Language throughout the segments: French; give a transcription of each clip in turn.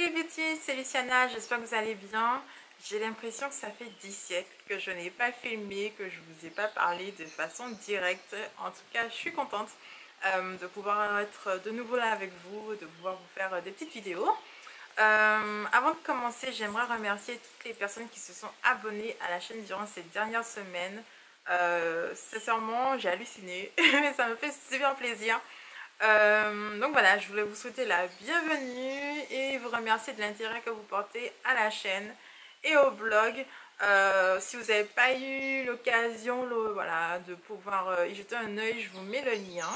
les beautés, c'est Luciana, j'espère que vous allez bien. J'ai l'impression que ça fait 10 siècles que je n'ai pas filmé, que je ne vous ai pas parlé de façon directe. En tout cas, je suis contente de pouvoir être de nouveau là avec vous, de pouvoir vous faire des petites vidéos. Avant de commencer, j'aimerais remercier toutes les personnes qui se sont abonnées à la chaîne durant ces dernières semaines. Sincèrement, j'ai halluciné, mais ça me fait super plaisir. Donc voilà, je voulais vous souhaiter la bienvenue et vous remercier de l'intérêt que vous portez à la chaîne et au blog. Si vous n'avez pas eu l'occasion voilà, de pouvoir y jeter un œil, je vous mets le lien.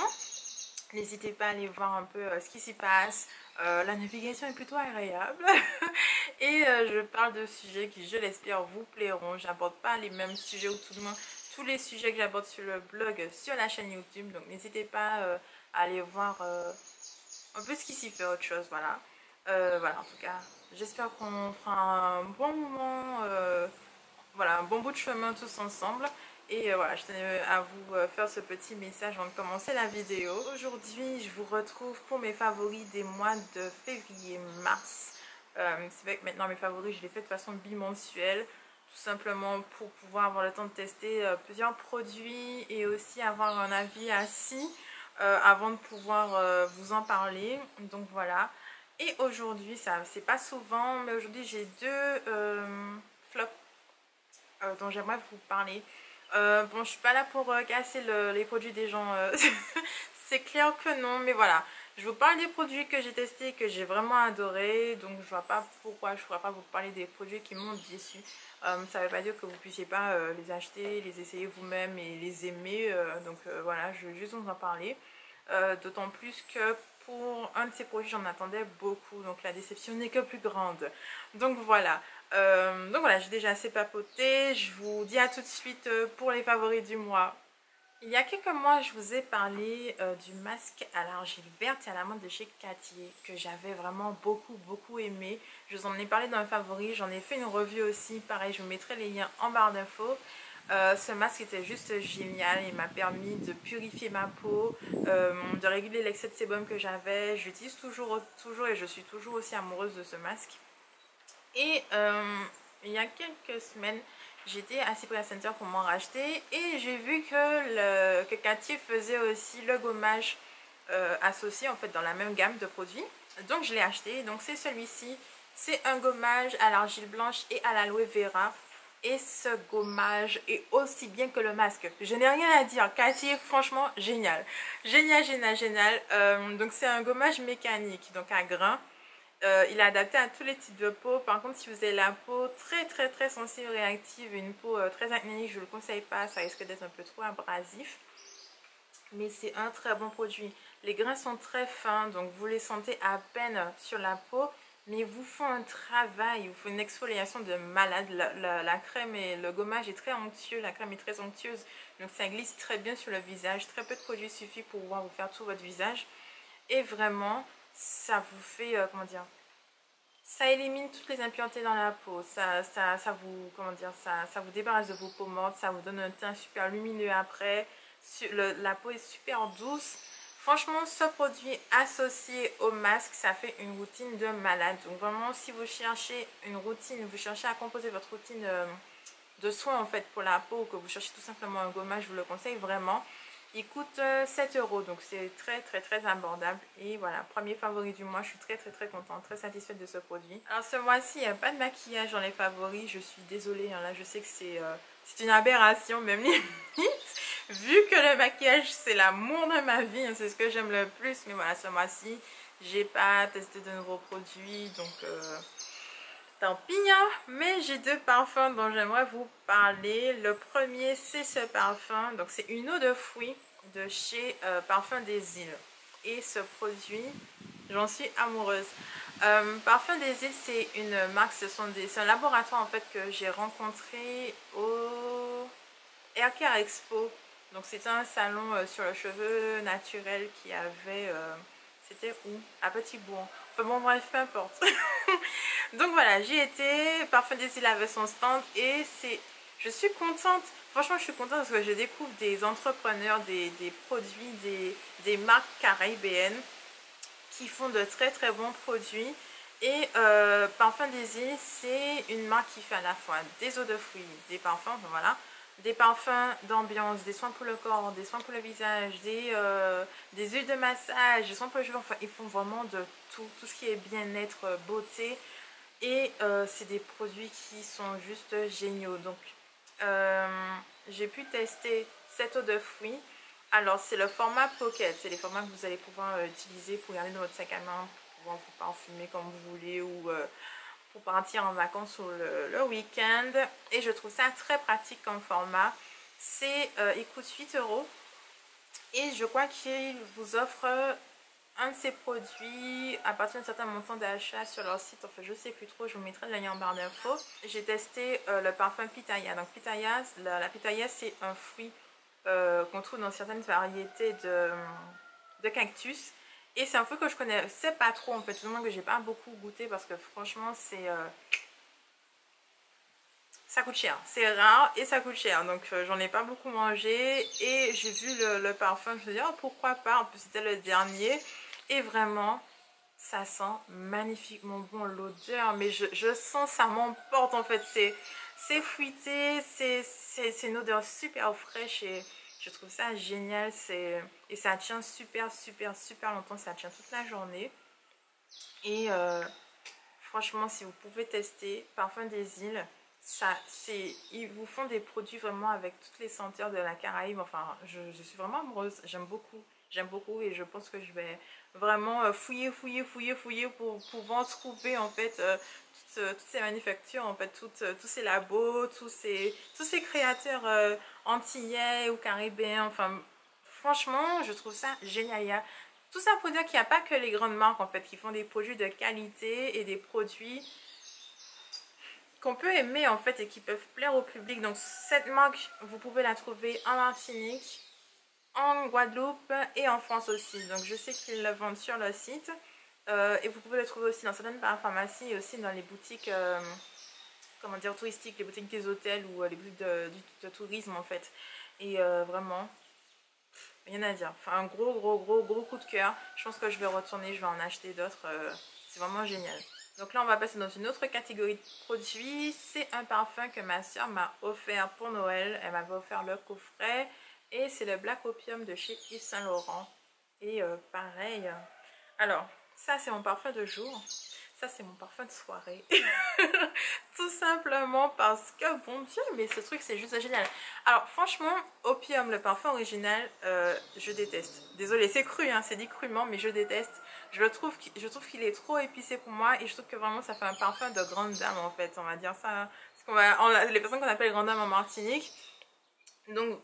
N'hésitez pas à aller voir un peu ce qui s'y passe. La navigation est plutôt agréable. Et je parle de sujets qui, je l'espère, vous plairont. J'aborde pas les mêmes sujets ou tout du moins tous les sujets que j'aborde sur le blog, sur la chaîne YouTube. Donc n'hésitez pas à aller voir un peu ce qui s'y fait, autre chose. Voilà. Voilà, en tout cas, j'espère qu'on fera un bon moment, voilà, un bon bout de chemin tous ensemble. Et voilà, je tenais à vous faire ce petit message avant de commencer la vidéo. Aujourd'hui, je vous retrouve pour mes favoris des mois de février-mars. C'est vrai que maintenant mes favoris, je les fais de façon bimensuelle. Tout simplement pour pouvoir avoir le temps de tester plusieurs produits et aussi avoir un avis assis avant de pouvoir vous en parler. Donc voilà. Et aujourd'hui, ça c'est pas souvent, mais aujourd'hui j'ai deux flops dont j'aimerais vous parler. Bon, je suis pas là pour casser les produits des gens, c'est clair que non, mais voilà. Je vous parle des produits que j'ai testés et que j'ai vraiment adoré, donc je vois pas pourquoi je pourrais pas vous parler des produits qui m'ont déçu. Ça veut pas dire que vous puissiez pas les acheter, les essayer vous-même et les aimer, donc voilà, je vais juste vous en parler. D'autant plus que pour un de ces produits, j'en attendais beaucoup, donc la déception n'est que plus grande. Donc voilà. Donc voilà, j'ai déjà assez papoté. Je vous dis à tout de suite pour les favoris du mois. Il y a quelques mois, je vous ai parlé du masque à l'argile verte et à la menthe de chez Cartier que j'avais vraiment beaucoup aimé. Je vous en ai parlé dans les favoris, j'en ai fait une review aussi. Pareil, je vous mettrai les liens en barre d'infos. Ce masque était juste génial, il m'a permis de purifier ma peau, de réguler l'excès de sébum que j'avais. J'utilise toujours et je suis toujours aussi amoureuse de ce masque. Et il y a quelques semaines, j'étais à Cyprien Center pour m'en racheter et j'ai vu que Cartier faisait aussi le gommage associé en fait dans la même gamme de produits. Donc je l'ai acheté, donc c'est celui-ci. C'est un gommage à l'argile blanche et à l'aloe vera. Et ce gommage est aussi bien que le masque. Je n'ai rien à dire. Cartier, franchement, génial. Génial. Donc c'est un gommage mécanique, donc à grains. Il est adapté à tous les types de peau. Par contre, si vous avez la peau très sensible, réactive, une peau très acnéique, je ne le conseille pas. Ça risque d'être un peu trop abrasif. Mais c'est un très bon produit. Les grains sont très fins, donc vous les sentez à peine sur la peau. Mais ils vous font un travail, il vous faut une exfoliation de malade. La crème et le gommage est très onctueux, la crème est très onctueuse. Donc ça glisse très bien sur le visage. Très peu de produits suffit pour pouvoir vous faire tout votre visage. Et vraiment, ça vous fait, comment dire, ça élimine toutes les impuretés dans la peau, ça vous, comment dire, ça vous débarrasse de vos peaux mortes, ça vous donne un teint super lumineux après, la peau est super douce. Franchement, ce produit associé au masque, ça fait une routine de malade. Donc vraiment, si vous cherchez une routine, vous cherchez à composer votre routine de soins en fait pour la peau, ou que vous cherchez tout simplement un gommage, je vous le conseille vraiment. Il coûte 7 €, donc c'est très abordable. Et voilà, premier favori du mois, je suis très contente, très satisfaite de ce produit. Alors ce mois-ci, il n'y a pas de maquillage dans les favoris, je suis désolée, hein, là je sais que c'est une aberration, même limite. Vu que le maquillage c'est l'amour de ma vie, hein, c'est ce que j'aime le plus. Mais voilà, ce mois-ci, j'ai pas testé de nouveaux produits, donc tant pis, hein. Mais j'ai deux parfums dont j'aimerais vous parler. Le premier, c'est ce parfum. Donc, c'est une eau de fruits de chez Parfum des Îles. Et ce produit, j'en suis amoureuse. Parfum des Îles, c'est une marque, c'est un laboratoire en fait que j'ai rencontré au Haircare Expo. Donc, c'était un salon sur le cheveu naturel qui avait... c'était où? À Petit-Bourg. Enfin bon, bref, peu importe. Donc voilà, j'y étais. Parfum des Îles avait son stand et je suis contente. Franchement, je suis contente parce que je découvre des entrepreneurs, des produits, des marques caribéennes qui font de très bons produits. Et Parfum des îles, c'est une marque qui fait à la fois des eaux de fruits, des parfums, voilà, des parfums d'ambiance, des soins pour le corps, des soins pour le visage, des huiles de massage, des soins pour le cheveu. Enfin, ils font vraiment de tout ce qui est bien-être, beauté. Et c'est des produits qui sont juste géniaux. Donc, j'ai pu tester cette eau de fruits. Alors, c'est le format Pocket. C'est les formats que vous allez pouvoir utiliser pour garder dans votre sac à main, pour pouvoir vous parfumer comme vous voulez ou pour partir en vacances ou le week-end. Et je trouve ça très pratique comme format. Il coûte 8 euros. Et je crois qu'il vous offre un de ces produits à partir d'un certain montant d'achat sur leur site. Enfin, je sais plus trop, je vous mettrai le lien en barre d'infos. J'ai testé le parfum Pitaya. Donc Pitaya, la Pitaya, c'est un fruit qu'on trouve dans certaines variétés de cactus. Et c'est un fruit que je connaissais pas trop en fait, tout le monde que j'ai pas beaucoup goûté parce que franchement ça coûte cher, c'est rare et ça coûte cher, donc j'en ai pas beaucoup mangé et j'ai vu le parfum, je me suis dit oh, pourquoi pas, en plus c'était le dernier et vraiment ça sent magnifiquement bon, l'odeur, mais je sens, ça m'emporte en fait, c'est fruité, c'est une odeur super fraîche et je trouve ça génial, et ça tient super longtemps, ça tient toute la journée et franchement si vous pouvez tester Parfum des îles, ils vous font des produits vraiment avec toutes les senteurs de la Caraïbe. Enfin, je suis vraiment amoureuse, j'aime beaucoup et je pense que je vais vraiment fouiller pour pouvoir trouver en fait toutes ces manufactures, en fait tous ces labos, tous ces créateurs antillais ou caribéens. Enfin, franchement, je trouve ça génial. Tout ça pour dire qu'il n'y a pas que les grandes marques en fait qui font des produits de qualité et des produits qu'on peut aimer en fait et qui peuvent plaire au public. Donc cette marque, vous pouvez la trouver en Martinique, en Guadeloupe et en France aussi. Donc je sais qu'ils le vendent sur le site et vous pouvez le trouver aussi dans certaines pharmacies et aussi dans les boutiques comment dire, touristiques, les boutiques des hôtels ou les boutiques de tourisme en fait. Et vraiment, rien à dire. Enfin un gros coup de cœur. Je pense que je vais retourner, je vais en acheter d'autres. C'est vraiment génial. Donc là, on va passer dans une autre catégorie de produits. C'est un parfum que ma soeur m'a offert pour Noël. Elle m'avait offert le coffret. Et c'est le Black Opium de chez Yves Saint Laurent. Et pareil. Alors, ça, c'est mon parfum de jour. Ça, c'est mon parfum de soirée. Tout simplement parce que, bon Dieu, mais ce truc, c'est juste génial. Alors, franchement, Opium, le parfum original, je déteste. Désolée, c'est cru, hein, c'est dit crûment, mais je déteste. Je trouve qu'il est trop épicé pour moi et je trouve que vraiment, ça fait un parfum de grande dame, en fait. On va dire ça. Les personnes qu'on appelle grande dame en Martinique. Donc,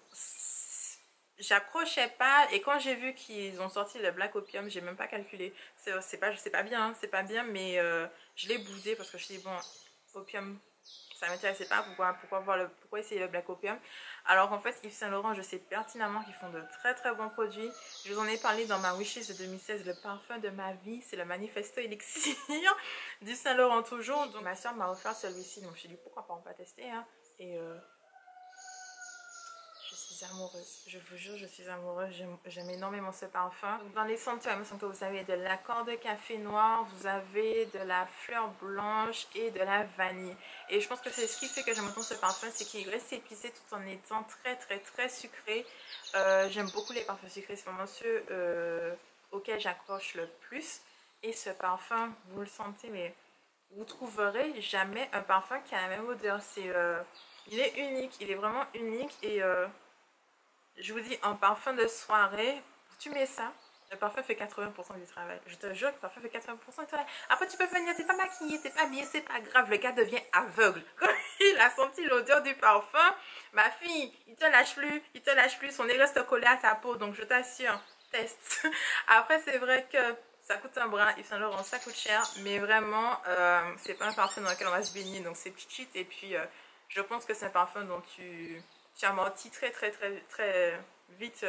j'accrochais pas et quand j'ai vu qu'ils ont sorti le Black Opium, j'ai même pas calculé, c'est pas bien, hein, c'est pas bien, mais je l'ai boudé parce que je me suis dit bon, Opium ça m'intéressait pas, pourquoi essayer le Black Opium, alors en fait Yves Saint Laurent, je sais pertinemment qu'ils font de très bons produits. Je vous en ai parlé dans ma wishlist de 2016, le parfum de ma vie, c'est le Manifesto Elixir du Saint Laurent toujours. Donc ma soeur m'a offert celui-ci, donc je me suis dit pourquoi pas, on va tester, hein. Et je suis amoureuse, je vous jure, je suis amoureuse, j'aime énormément ce parfum. Donc, dans les senteurs, il me semble que vous avez de l'accord de café noir, vous avez de la fleur blanche et de la vanille. Et je pense que c'est ce qui fait que j'aime autant ce parfum, c'est qu'il reste épicé tout en étant très sucré. J'aime beaucoup les parfums sucrés, c'est vraiment ceux auxquels j'accroche le plus. Et ce parfum, vous le sentez, mais vous trouverez jamais un parfum qui a la même odeur. Il est unique, il est vraiment unique et je vous dis, en parfum de soirée, tu mets ça, le parfum fait 80% du travail. Je te jure que le parfum fait 80% du travail. Après, tu peux venir, t'es pas maquillée, t'es pas habillée, c'est pas grave. Le gars devient aveugle. Quand il a senti l'odeur du parfum, ma fille, il te lâche plus. Son nez reste collé à ta peau. Donc, je t'assure, teste. Après, c'est vrai que ça coûte un bras. Yves Saint Laurent, ça coûte cher. Mais vraiment, c'est pas un parfum dans lequel on va se baigner. Donc, c'est petit cheat. Et puis, je pense que c'est un parfum dont tu amortis très vite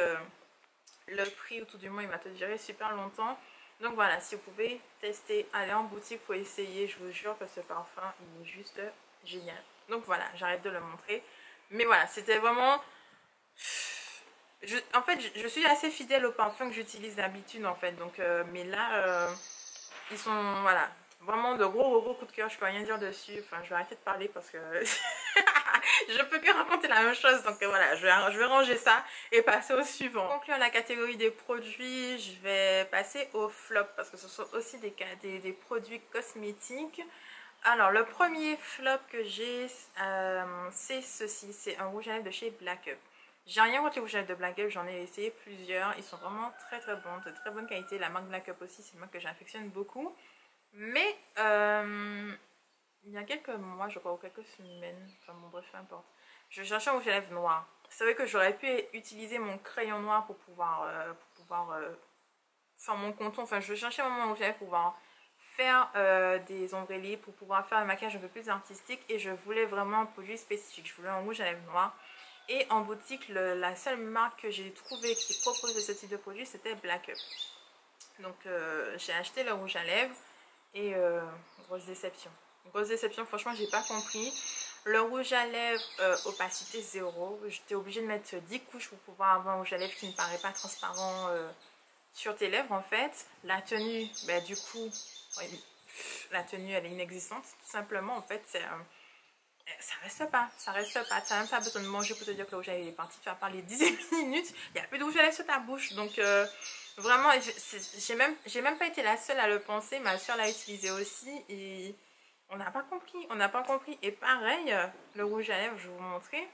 le prix, ou tout du moins il va te durer super longtemps. Donc voilà, si vous pouvez tester, aller en boutique pour essayer, je vous jure que ce parfum il est juste génial. Donc voilà, j'arrête de le montrer, mais voilà, c'était vraiment en fait je suis assez fidèle aux parfums que j'utilise d'habitude en fait, donc mais là ils sont, voilà, Vraiment de gros coup de cœur, je peux rien dire dessus. Enfin, je vais arrêter de parler parce que je peux que raconter la même chose. Donc voilà, je vais ranger ça et passer au suivant. Pour conclure la catégorie des produits, je vais passer au flop parce que ce sont aussi des produits cosmétiques. Alors, le premier flop que j'ai, c'est ceci. C'est un rouge à lèvres de chez Black Up. J'ai rien contre les rouges à lèvres de Black Up, j'en ai essayé plusieurs. Ils sont vraiment très bons, de très bonne qualité. La marque Black Up aussi, c'est une marque que j'affectionne beaucoup. Mais il y a quelques mois, je crois, ou quelques semaines, enfin bon bref, peu importe, je cherchais un rouge à lèvres noir. C'est vrai que j'aurais pu utiliser mon crayon noir pour pouvoir faire mon contour. Enfin, je cherchais vraiment un rouge à lèvres pour pouvoir faire des ombrellés, pour pouvoir faire un maquillage un peu plus artistique. Et je voulais vraiment un produit spécifique. Je voulais un rouge à lèvres noir. Et en boutique, la seule marque que j'ai trouvée qui proposait ce type de produit, c'était Black Up. Donc j'ai acheté le rouge à lèvres. Et grosse déception. Grosse déception, franchement, j'ai pas compris. Le rouge à lèvres, opacité 0. J'étais obligée de mettre 10 couches pour pouvoir avoir un rouge à lèvres qui ne paraît pas transparent sur tes lèvres en fait. La tenue, bah, du coup, la tenue elle est inexistante. Tout simplement, en fait, ça reste pas. Ça reste pas. Tu n'as même pas besoin de manger pour te dire que le rouge à lèvres est parti. Tu vas parler 10 minutes. Il n'y a plus de rouge à lèvres sur ta bouche. Donc, vraiment, j'ai même pas été la seule à le penser. Ma soeur l'a utilisé aussi. Et on n'a pas compris. On n'a pas compris. Et pareil, le rouge à lèvres, je vais vous montrer.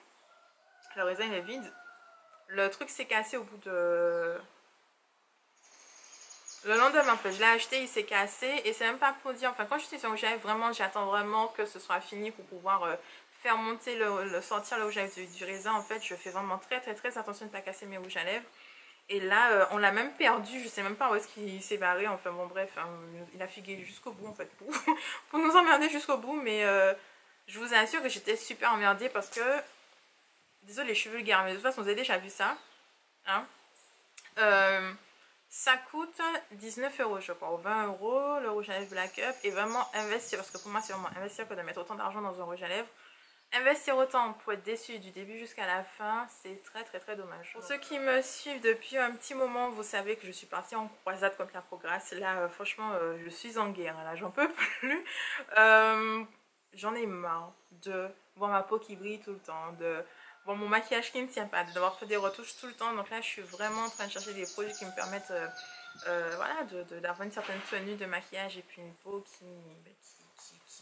Le raisin il est vide. Le truc s'est cassé au bout de... Le lendemain, en fait, je l'ai acheté, il s'est cassé. Et c'est même pas pour dire... Enfin, quand je suis sur le rouge à lèvres, vraiment, j'attends vraiment que ce soit fini pour pouvoir... faire monter sortir le rouge à lèvres du raisin. En fait, je fais vraiment très attention de ne pas casser mes rouges à lèvres. Et là, on l'a même perdu, je sais même pas où est-ce qu'il s'est barré. Enfin bon bref, hein, il a figué jusqu'au bout en fait pour nous emmerder jusqu'au bout. Mais je vous assure que j'étais super emmerdée parce que, désolée je suis vulgaire, mais de toute façon vous avez déjà vu ça, hein. Ça coûte 19 € je crois, ou 20 € le rouge à lèvres Black Up. Et vraiment investir, parce que pour moi c'est vraiment investir que de mettre autant d'argent dans un rouge à lèvres. Investir autant pour être déçu du début jusqu'à la fin, c'est très dommage. Pour ceux qui me suivent depuis un petit moment, vous savez que je suis partie en croisade contre la progresse. Là, franchement, je suis en guerre. Là, j'en peux plus. J'en ai marre de voir ma peau qui brille tout le temps, de voir mon maquillage qui ne tient pas, de devoir faire des retouches tout le temps. Donc là, je suis vraiment en train de chercher des produits qui me permettent voilà, d'avoir une certaine tenue de maquillage et puis une peau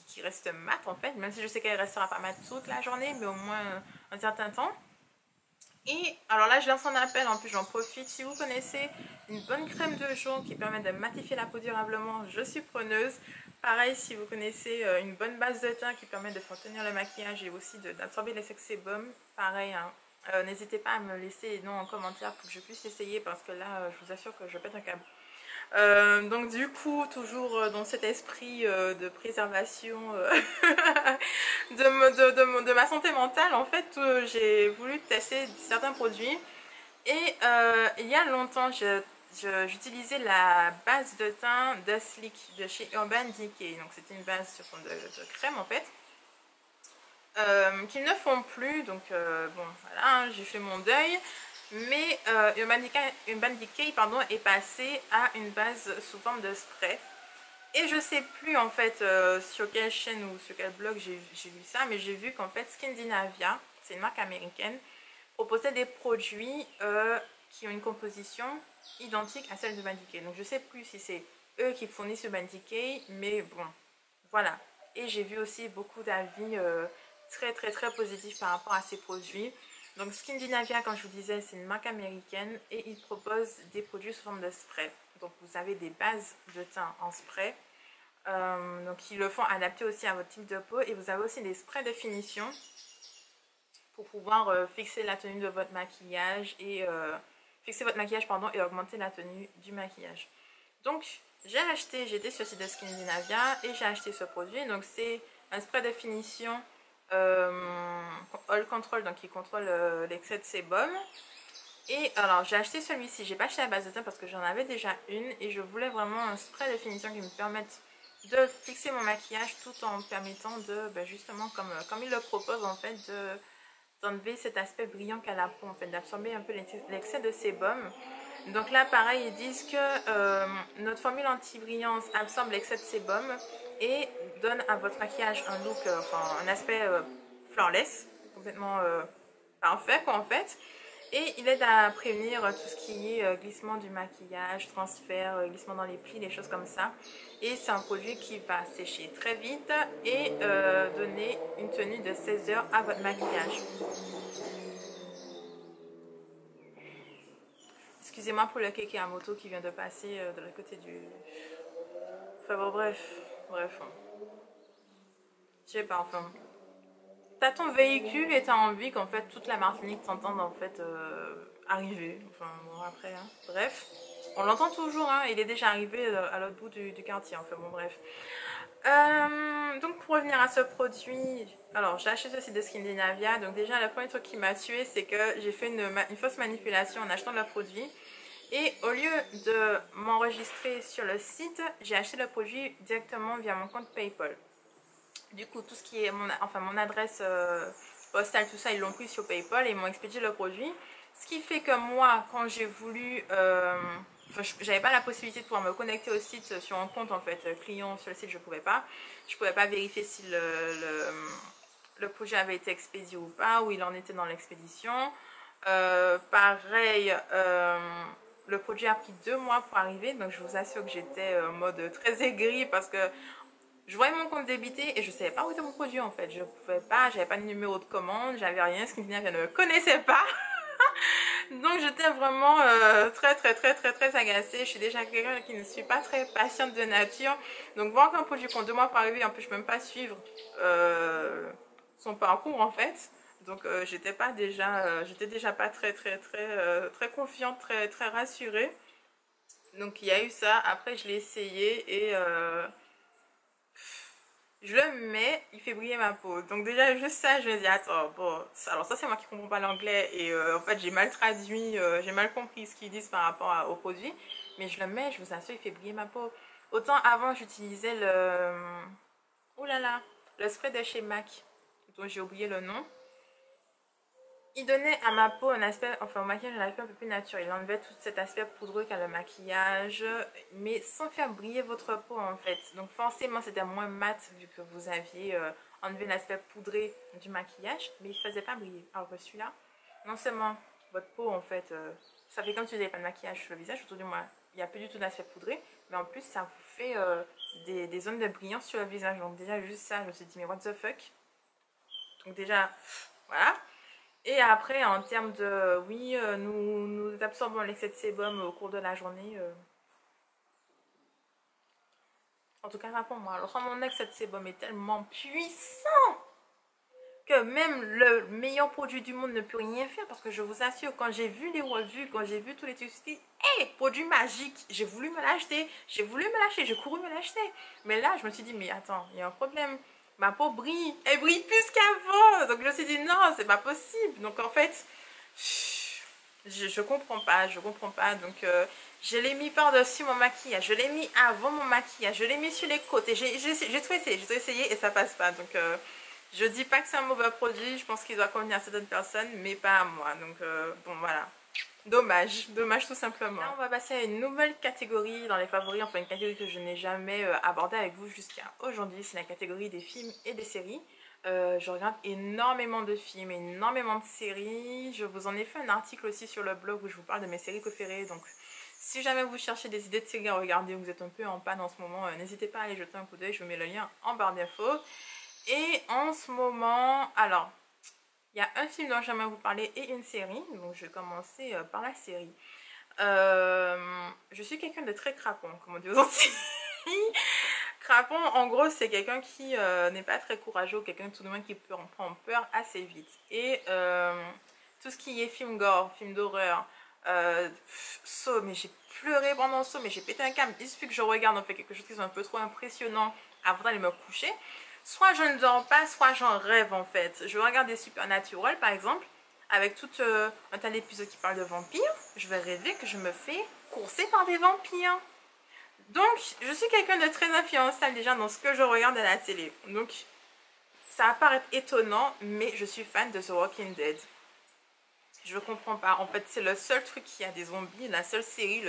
qui reste mat en fait, même si je sais qu'elle restera pas mat toute la journée, mais au moins un certain temps. Et alors là je lance un appel, en plus j'en profite, si vous connaissez une bonne crème de jour qui permet de matifier la peau durablement, je suis preneuse. Pareil, si vous connaissez une bonne base de teint qui permet de faire tenir le maquillage et aussi d'absorber les sex sébum, pareil, hein. N'hésitez pas à me laisser non en commentaire pour que je puisse essayer, parce que là je vous assure que je pète un câble. Donc du coup, toujours dans cet esprit de préservation de ma santé mentale, en fait, j'ai voulu tester certains produits. Et il y a longtemps, j'utilisais la base de teint de Sleek de chez Urban Decay. Donc c'était une base sur fond de crème en fait. Qu'ils ne font plus, donc bon voilà, hein, j'ai fait mon deuil. Mais Urban Decay pardon, est passé à une base sous forme de spray. Et je sais plus en fait sur quelle chaîne ou sur quel blog j'ai vu ça, mais j'ai vu qu'en fait Skindinavia, c'est une marque américaine, proposait des produits qui ont une composition identique à celle de Urban Decay. Donc je sais plus si c'est eux qui fournissent Urban Decay, mais bon, voilà. Et j'ai vu aussi beaucoup d'avis très positifs par rapport à ces produits. Donc Skindinavia, comme je vous disais, c'est une marque américaine et ils proposent des produits sous forme de spray. Donc vous avez des bases de teint en spray. Donc ils le font adapter aussi à votre type de peau. Et vous avez aussi des sprays de finition pour pouvoir fixer la tenue de votre maquillage et fixer votre maquillage pardon, et augmenter la tenue du maquillage. Donc j'étais sur le site de Skindinavia et j'ai acheté ce produit. Donc c'est un spray de finition All Control, donc qui contrôle l'excès de sébum. Et alors j'ai acheté celui-ci, j'ai pas acheté la base de teint parce que j'en avais déjà une et je voulais vraiment un spray de finition qui me permette de fixer mon maquillage tout en permettant de justement comme il le propose en fait d'enlever cet aspect brillant qu'a la peau, en fait d'absorber un peu l'excès de sébum. Donc là pareil, ils disent que notre formule anti-brillance absorbe l'excès de sébum et donne à votre maquillage un look, enfin un aspect flawless, complètement parfait quoi en fait. Et il aide à prévenir tout ce qui est glissement du maquillage, transfert, glissement dans les plis, des choses comme ça. Et c'est un produit qui va sécher très vite et donner une tenue de 16 heures à votre maquillage. Excusez-moi pour le kéké à moto qui vient de passer de l'autre côté du... Enfin bon, bref. Je sais pas, enfin... T'as ton véhicule et t'as envie qu'en fait toute la Martinique t'entende en fait arriver. Enfin bon après, hein. Bref. On l'entend toujours, hein. Il est déjà arrivé à l'autre bout du quartier, enfin bon bref. Donc pour revenir à ce produit, alors j'ai acheté ceci de Skindinavia. Donc déjà le premier truc qui m'a tué, c'est que j'ai fait une fausse manipulation en achetant le produit. Et au lieu de m'enregistrer sur le site, j'ai acheté le produit directement via mon compte PayPal. Du coup, tout ce qui est mon adresse postale, tout ça, ils l'ont pris sur PayPal et ils m'ont expédié le produit. Ce qui fait que moi, quand j'ai voulu... j'avais pas la possibilité de pouvoir me connecter au site sur un compte en fait client sur le site, je pouvais pas. Je pouvais pas vérifier si le produit avait été expédié ou pas, où il en était dans l'expédition. Pareil, le produit a pris 2 mois pour arriver, donc je vous assure que j'étais en mode très aigrie parce que je voyais mon compte débité et je savais pas où était mon produit en fait. Je pouvais pas, j'avais pas de numéro de commande, j'avais rien, ce qui ne me connaissait pas. Donc j'étais vraiment très agacée. Je suis déjà quelqu'un qui ne suis pas très patiente de nature. Donc voir qu'un produit prend 2 mois pour arriver, en plus je peux même pas suivre son parcours en fait. Donc j'étais déjà pas très confiante, très rassurée. Donc il y a eu ça. Après je l'ai essayé et je le mets, il fait briller ma peau. Donc déjà juste ça, je me dis attends, bon, alors ça c'est moi qui comprends pas l'anglais et en fait j'ai mal traduit, j'ai mal compris ce qu'ils disent par rapport au produit. Mais je le mets, je vous assure, il fait briller ma peau. Autant avant j'utilisais oh là là, le spray de chez MAC, dont j'ai oublié le nom. Il donnait à ma peau un aspect, enfin au maquillage, un aspect un peu plus naturel. Il enlevait tout cet aspect poudreux qu'a le maquillage, mais sans faire briller votre peau en fait. Donc forcément c'était moins mat vu que vous aviez enlevé l'aspect poudré du maquillage, mais il ne faisait pas briller. Alors que celui-là, non seulement votre peau en fait, ça fait comme si vous n'avez pas de maquillage sur le visage, autour du moi, il n'y a plus du tout d'aspect poudré, mais en plus ça vous fait des zones de brillance sur le visage. Donc déjà juste ça, je me suis dit mais what the fuck. Donc déjà, voilà. Et après, en termes de, oui, nous absorbons l'excès de sébum au cours de la journée. En tout cas, pas pour moi. Alors, mon excès de sébum est tellement puissant que même le meilleur produit du monde ne peut rien faire. Parce que je vous assure, quand j'ai vu les revues, quand j'ai vu tous les trucs, hey, produit magique, j'ai voulu me l'acheter, j'ai couru me l'acheter. Mais là, je me suis dit, mais attends, il y a un problème. Ma peau brille, elle brille plus qu'avant. Donc je me suis dit non, c'est pas possible. Donc en fait, je comprends pas. Donc je l'ai mis par-dessus mon maquillage, je l'ai mis avant mon maquillage, je l'ai mis sur les côtés. J'ai tout essayé et ça passe pas. Donc je dis pas que c'est un mauvais produit, je pense qu'il doit convenir à certaines personnes, mais pas à moi. Donc bon voilà. Dommage tout simplement. Là on va passer à une nouvelle catégorie dans les favoris, enfin une catégorie que je n'ai jamais abordée avec vous jusqu'à aujourd'hui, c'est la catégorie des films et des séries. Je regarde énormément de films, énormément de séries. Je vous en ai fait un article aussi sur le blog où je vous parle de mes séries préférées. Donc si jamais vous cherchez des idées de séries à regarder ou vous êtes un peu en panne en ce moment, n'hésitez pas à aller jeter un coup d'œil, je vous mets le lien en barre d'infos. Et en ce moment, alors... il y a un film dont j'aimerais vous parler et une série. Donc je vais commencer par la série. Je suis quelqu'un de très crapon, comme on dit aux Antilles. Crapon, en gros, c'est quelqu'un qui n'est pas très courageux, quelqu'un tout de même qui prend peur assez vite. Et tout ce qui est film gore, film d'horreur, Saw, mais j'ai pleuré pendant Saw, mais j'ai pété un câble. Il suffit que je regarde, on fait quelque chose qui est un peu trop impressionnant avant d'aller me coucher. Soit je ne dors pas, soit j'en rêve en fait. Je regarde des Supernatural par exemple, avec tout un tas d'épisodes qui parlent de vampires. Je vais rêver que je me fais courser par des vampires. Donc je suis quelqu'un de très influençable déjà dans ce que je regarde à la télé. Donc ça va paraître étonnant, mais je suis fan de The Walking Dead. Je comprends pas. En fait, c'est le seul truc qui a des zombies, la seule série,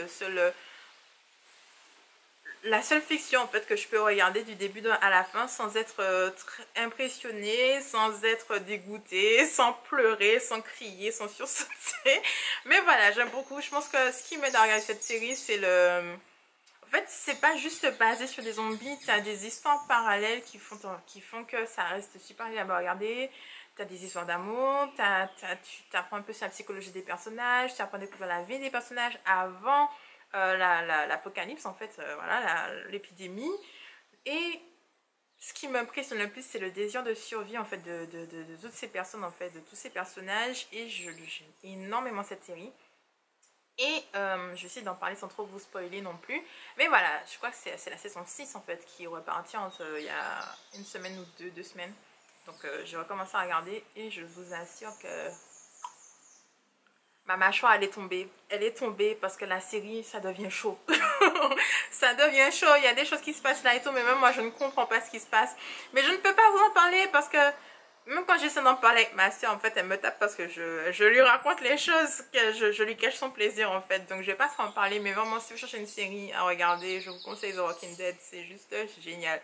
la seule fiction en fait que je peux regarder du début à la fin sans être impressionnée, sans être dégoûtée, sans pleurer, sans crier, sans sursauter. Mais voilà, j'aime beaucoup. Je pense que ce qui m'aide à regarder cette série, c'est le... En fait, c'est pas juste basé sur des zombies, tu as des histoires parallèles qui font que ça reste super agréable à regarder. Tu as des histoires d'amour, tu apprends un peu sur la psychologie des personnages, tu apprends à découvrir la vie des personnages avant l'apocalypse, en fait, voilà, l'épidémie. Et ce qui m'impressionne le plus, c'est le désir de survie, en fait, de toutes ces personnes, en fait, de tous ces personnages. Et j'aime énormément cette série. Et je vais essayer d'en parler sans trop vous spoiler non plus. Mais voilà, je crois que c'est la saison 6 en fait qui est repartie il y a une semaine ou deux semaines. Donc j'ai recommencé à regarder et je vous assure que ma mâchoire elle est tombée. Elle est tombée parce que la série ça devient chaud. Ça devient chaud, il y a des choses qui se passent là et tout, mais même moi je ne comprends pas ce qui se passe. Mais je ne peux pas vous en parler parce que même quand j'essaie d'en parler avec ma soeur, en fait, elle me tape parce que je lui raconte les choses, que je lui cache son plaisir, en fait. Donc, je vais pas trop en parler, mais vraiment, si vous cherchez une série à regarder, je vous conseille The Walking Dead. C'est juste génial.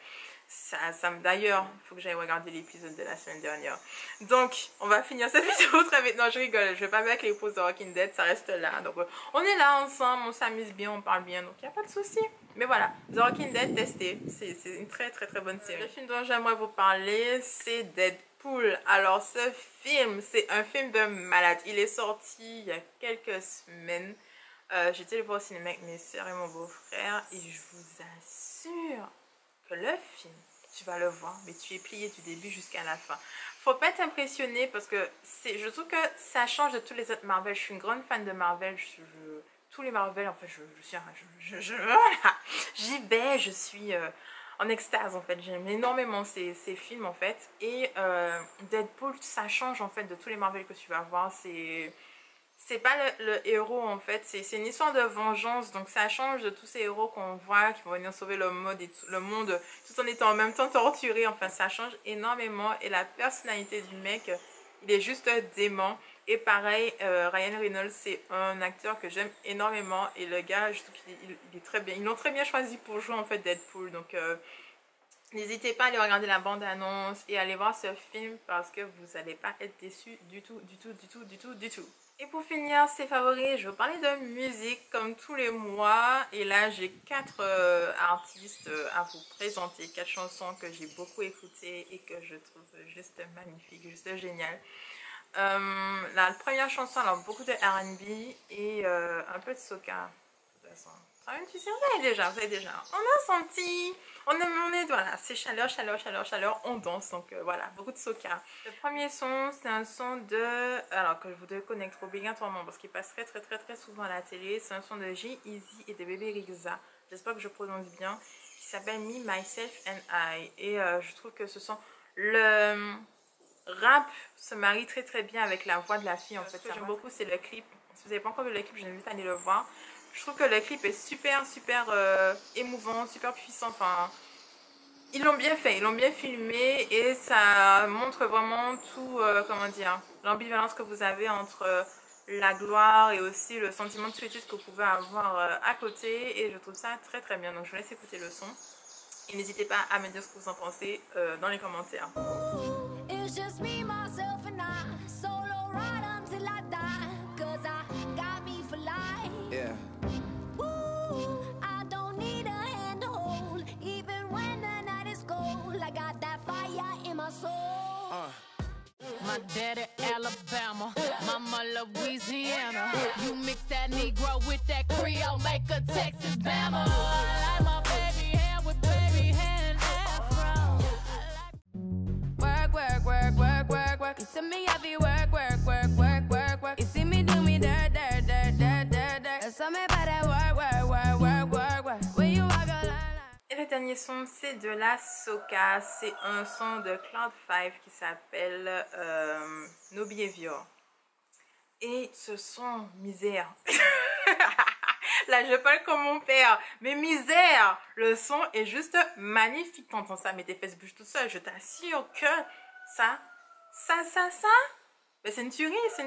D'ailleurs, il faut que j'aille regarder l'épisode de la semaine dernière. Donc, on va finir cette vidéo très vite. Non, je rigole. Je vais pas mettre les pauses The Walking Dead, ça reste là. Donc, on est là ensemble, on s'amuse bien, on parle bien. Donc, il n'y a pas de souci. Mais voilà, The Walking Dead, testez. C'est une très bonne série. Le film dont j'aimerais vous parler, c'est Deadpool. Alors ce film, c'est un film de malade. Il est sorti il y a quelques semaines. J'étais le voir au cinéma avec mes soeurs et mon beau-frère. Et je vous assure que le film, tu vas le voir, mais tu es plié du début jusqu'à la fin. Faut pas être impressionné parce que je trouve que ça change de tous les autres Marvel. Je suis une grande fan de Marvel. Tous les Marvel, en fait, voilà. J'y vais, je suis... en extase en fait, j'aime énormément ces films en fait. Et Deadpool, ça change en fait de tous les Marvel que tu vas voir. C'est pas le héros en fait, c'est une histoire de vengeance. Donc ça change de tous ces héros qu'on voit qui vont venir sauver le monde tout en étant en même temps torturés. Enfin ça change énormément. Et la personnalité du mec, il est juste dément. Et pareil, Ryan Reynolds, c'est un acteur que j'aime énormément. Et le gars, je trouve qu'il est très bien. Ils l'ont très bien choisi pour jouer en fait Deadpool. Donc, n'hésitez pas à aller regarder la bande-annonce et aller voir ce film parce que vous n'allez pas être déçus du tout. Et pour finir, ces favoris, je vais vous parler de musique comme tous les mois. Et là, j'ai 4 artistes à vous présenter, 4 chansons que j'ai beaucoup écoutées et que je trouve juste magnifiques, juste géniales. La première chanson, alors beaucoup de R&B et un peu de soca. De toute façon, tu sais, vous avez déjà. On a senti, on est voilà, c'est chaleur, on danse, donc voilà, beaucoup de soca. Le premier son, c'est un son de, alors que vous devez connaître obligatoirement parce qu'il passe très souvent à la télé. C'est un son de G-Eazy et de Bebe Rexha. J'espère que je prononce bien. Qui s'appelle Me, Myself and I. Et je trouve que ce son, le rap se marie très bien avec la voix de la fille en fait. Ce que j'aime beaucoup c'est le clip. Si vous n'avez pas encore vu le clip, je vous invite à aller le voir. Je trouve que le clip est super émouvant, super puissant. Enfin, ils l'ont bien fait, ils l'ont bien filmé et ça montre vraiment tout, comment dire, l'ambivalence que vous avez entre la gloire et aussi le sentiment de solitude que vous pouvez avoir à côté. Et je trouve ça très bien. Donc je vous laisse écouter le son. Et n'hésitez pas à me dire ce que vous en pensez dans les commentaires. Just me, myself and I, solo ride until I die, 'cause I got me for life. Yeah. Woo, I don't need a hand to hold, even when the night is cold. I got that fire in my soul. My daddy Alabama, mama Louisiana. You mix that Negro with that Creole, make a Texas Bama. I like my baby hair with baby hair and afro. Work. You see me heavy work. You see me do me dirt. So me better work. When you walk a line. Et le dernier son, c'est de la soca. C'est un son de Cloud 5 qui s'appelle No Behavior. Et ce son, misère. Là, je parle comme mon père. Mais misère. Le son est juste magnifique. T'entends ça, mais tes fesses bougent tout seul. Je t'assure que ça, Ben, c'est une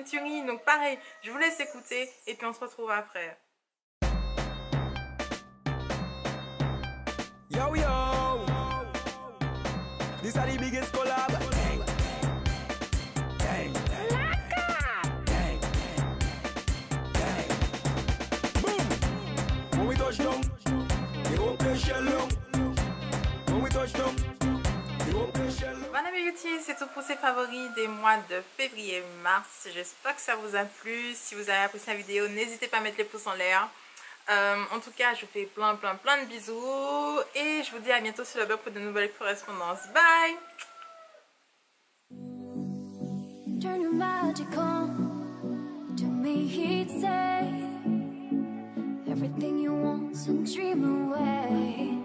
tuerie. Donc pareil, je vous laisse écouter et puis on se retrouve après. Yo yo, this are the biggest collab. Dang, dang, dang. Boom. When we touch down, they go play shell long. When we touch down, they go play shell long. Voilà mes beautés, c'est tout pour ces favoris des mois de février et mars. J'espère que ça vous a plu. Si vous avez apprécié la vidéo, n'hésitez pas à mettre les pouces en l'air. En tout cas, je vous fais plein de bisous et je vous dis à bientôt sur le blog pour de nouvelles correspondances. Bye! Turn your magic on to me, he'd say everything you want and dream away.